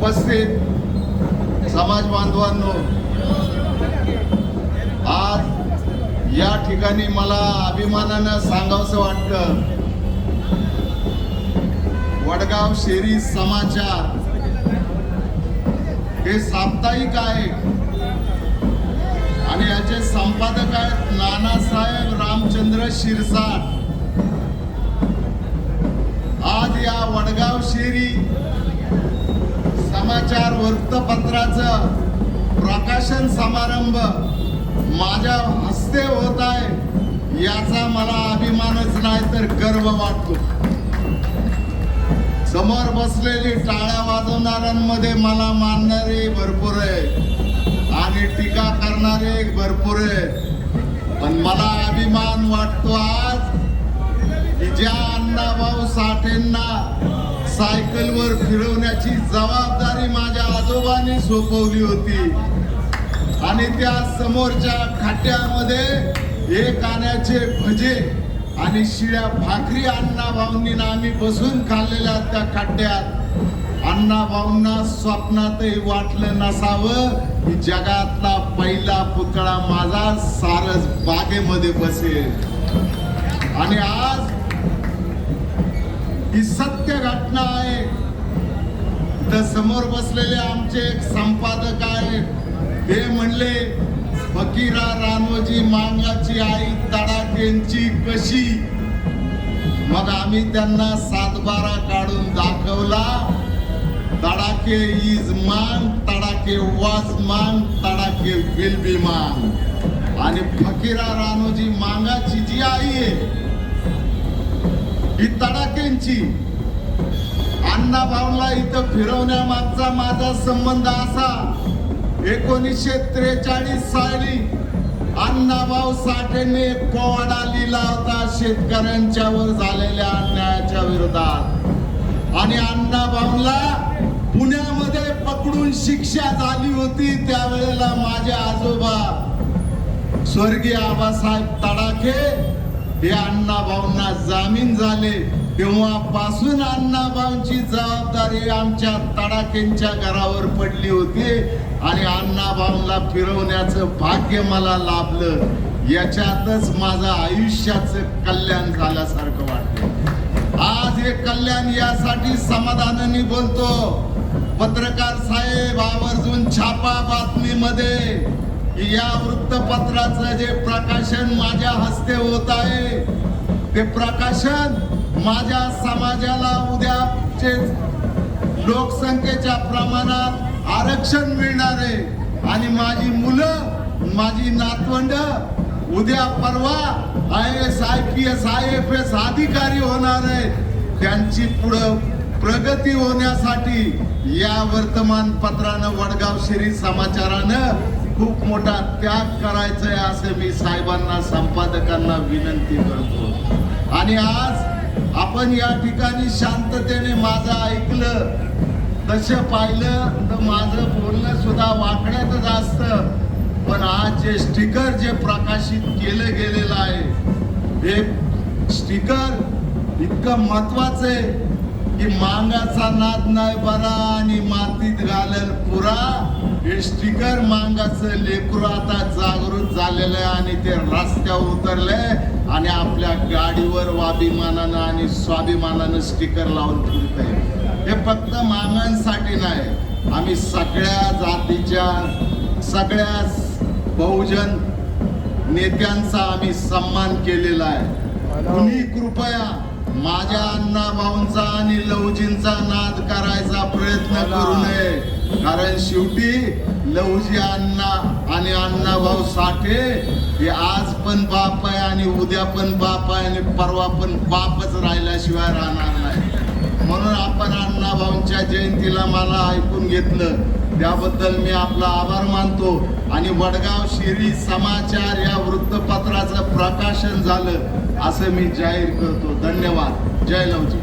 उपस्थित समाज बांधवांनो, आज या ठिकाणी मला अभिमानानं सांगावंसं वाटतं, वडगाव शेरी समाचार हे साप्ताहिक आहे आणि याचे संपादक आहेत नानासाहेब रामचंद्र शिरसाट। आज या वडगाव शेरी समाचार वृत्तपत्राचं प्रकाशन समारंभ माझ्या हस्ते होत आहे, याचा मला अभिमानच नाही तर गर्व वाटतो। समोर बसलेली टाळ्या वाजवणाऱ्यांमध्ये मला मानणारे भरपूर आहे आणि टीका करणारे भरपूर आहे, पण मला अभिमान वाटतो आज की ज्या अण्णाभाऊ साठेंना सायकलवर फिरवण्याची जबाबदारी माझ्या आजोबांनी सोपवली होती आणि त्या समोरच्या खड्ड्यामध्ये एक आण्याचे भजे आणि शिळ्या भाकरी अण्णाभाऊंनी आम्ही बसून खाल्लेल्या त्या खड्ड्यात अण्णाभाऊंना स्वप्नातही वाटलं नसावं की जगातला पहिला पुतळा माझा सारस बागेमध्ये बसेल। आणि आज ही सत्य घटना आहे। तर समोर बसलेले आमचे एक संपादक आहेत, ते म्हणले फकीरा रानोजी मांगाची आई तडाख्यांची कशी। मग आम्ही त्यांना 7/12 काढून दाखवला। तडाखे इज मांग, तडाखे वाज मांग, तडाखे विल बी मांग। आणि फकीरा रानोजी मांगाची जी आई आहे ही तडाख्यांची। अण्णाभाऊला इथं फिरवण्यामागचा माझा संबंध असा, 1943 साली अण्णाभाऊ साठेंनी पोवाडा लिहिला होता शेतकऱ्यांच्यावर झालेल्या अन्यायाच्या विरोधात आणि अण्णाभाऊला पुण्यामध्ये पकडून शिक्षा झाली होती। त्यावेळेला माझे आजोबा स्वर्गीय आबासाहेब तडाखे हे अण्णाभाऊंना जामीन झाले। तेव्हापासून अण्णाभाऊंची जबाबदारी आमच्या तडाखेंच्या घरावर पडली होती आणि अण्णाभाऊंना फिरवण्याचं भाग्य मला लाभलं। याच्यातच माझं आयुष्याचं कल्याण झाल्यासारखं वाटतं। आज हे कल्याण यासाठी समाधानाने बोलतो। पत्रकार साहेब आवर्जून छापा बातमीमध्ये या वृत्तपत्राचं जे प्रकाशन माझ्या हस्ते होत आहे, ते प्रकाशन माझ्या समाजाला उद्याचे लोकसंख्येच्या प्रमाणात आरक्षण मिळणार आहे आणि माझी मुलं, माझी नातवंड उद्या परवा IAS IPS IFS अधिकारी होणार आहे। त्यांची पुढं प्रगती होण्यासाठी या वर्तमानपत्रानं वडगाव शेरी समाचारानं खूप मोठा त्याग करायचा आहे असं मी साहेबांना, संपादकांना विनंती करतो। आणि आज आपण या ठिकाणी शांततेने माझं ऐकलं, तसं पाहिलं तर माझं बोलणं सुद्धा वाकड्यातच असतं, पण आज जे स्टिकर जे प्रकाशित केलं गेलेलं आहे, हे स्टिकर इतकं महत्वाचं आहे की मांगाचा नाद नाही बरा आणि मातीत घालेल पुरा। हे स्टिकर मांगाचं लेकरू आता जागृत झालेलं आहे आणि ते रस्त्यावर उतरले आणि आपल्या गाडीवर अभिमानानं आणि स्वाभिमानानं स्टिकर लावून फिरत आहे। हे फक्त मांगांसाठी नाही, आम्ही सगळ्या जातीच्या, सगळ्या बहुजन नेत्यांचा आम्ही सन्मान केलेला आहे। तुम्ही कृपया माझ्या अण्णाभाऊंचा आणि लवजींचा नाद करायचा प्रयत्न करू नये, कारण शेवटी लवजी अण्णा आणि अण्णाभाऊ साठे हे आज पण बाप आहे आणि उद्या पण बाप आहे आणि परवा पण बापच राहिल्याशिवाय राहणार नाही। म्हणून आपण अण्णाभाऊंच्या जयंतीला मला ऐकून घेतलं, त्याबद्दल मी आपला आभार मानतो। आणि वडगाव शेरी समाचार या वृत्तपत्राचं प्रकाशन झालं असं मी जाहीर करतो। धन्यवाद। जय लवजी।